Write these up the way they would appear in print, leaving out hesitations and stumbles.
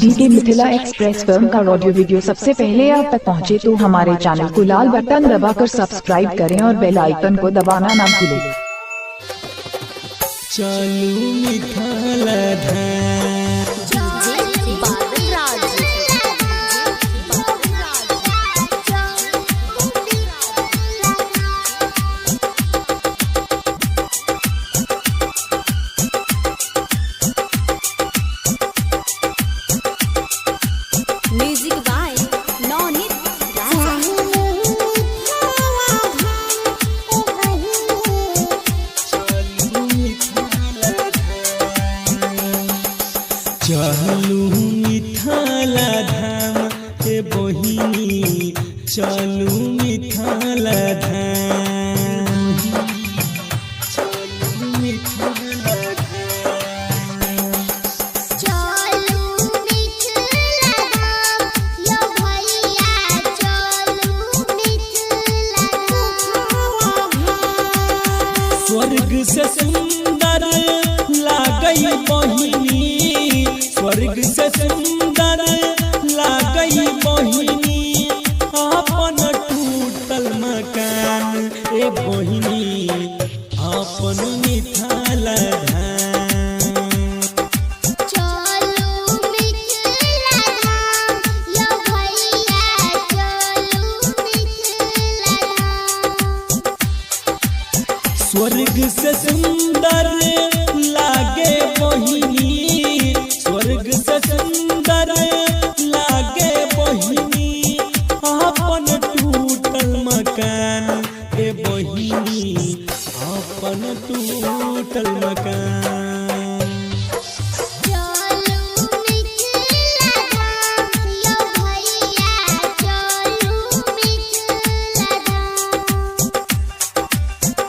DK Mithila express film का audio video सबसे पहले आप तक पहुंचे तो हमारे चैनल को लाल बटन दबाकर सब्सक्राइब करें और बेल आइकन को दबाना ना भूलें। चलू मिथिला म्यूजिक बाय नौनीत चलू मिथिला धाम के बहिनी चलू मिथिला धाम चलू मिथिला स्वर्ग से सुंदर लागई बहिनी स्वर्ग से सुंदर लागई बहिनी अपन टूटल मकान ए बहिनी अपन मिथिला स्वर्ग से सुंदर लागे बहिनी स्वर्ग से सुंदर लागे बहिनी अपन टूटल मकान ए बहिनी अपन टूटल मकान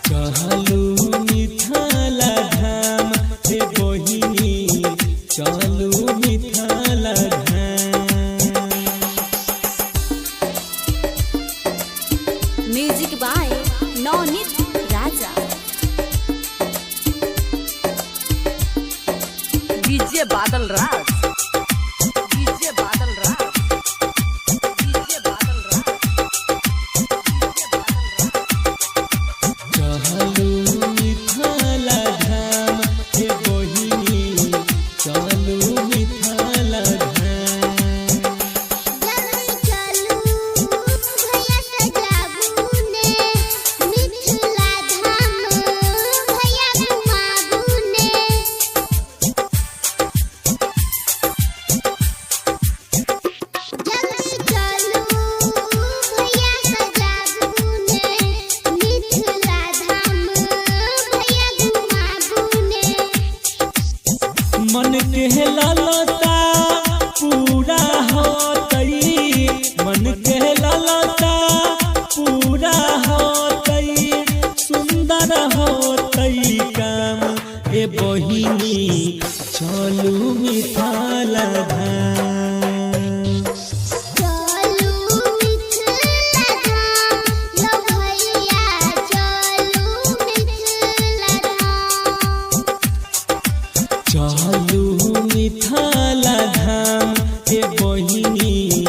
चलू मिथिला धाम हे बहिनी चलू मिथिला धाम। Music by Naunit Raja DJ Badal Raj DJ Badal Raj DJ Badal Raj चलू मिथिला धाम हे बहिनी चलू मिथिला धाम। मन के लालसा पूरा होतई मन के लालसा पूरा होतई सुंदर होतई काम ए बहिनी चलू मिथिला धाम। चलू मिथिला धाम हे बहिनी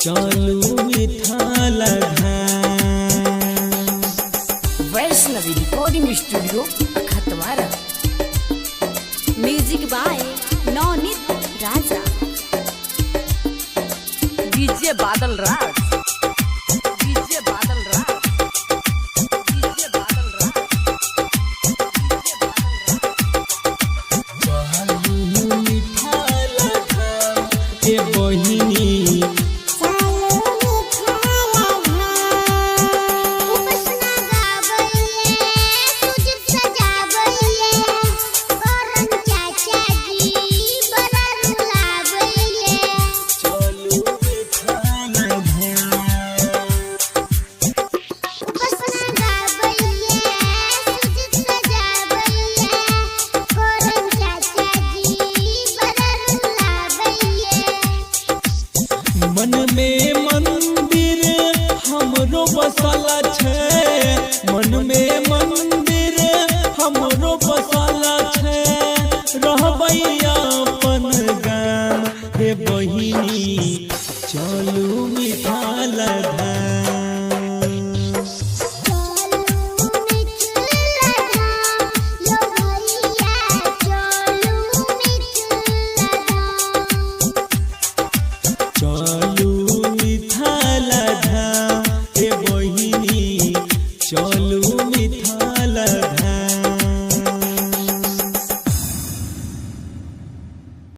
चलू मिथिला धाम। Vaishnavi recording studio Khatwara music by Naunit Raja DJ Badal Raj DJ Badal Raj DJ Badal Raj चलू मिथिला धाम हे बहिनी मन में मंदिर हमरो बसल छे मन में मंदिर हमरो बसल छे रहबै अपन गाम हे ए बहिनी चलू मिठाल धाम। चलू मिठाल धाम ए बहिनी चल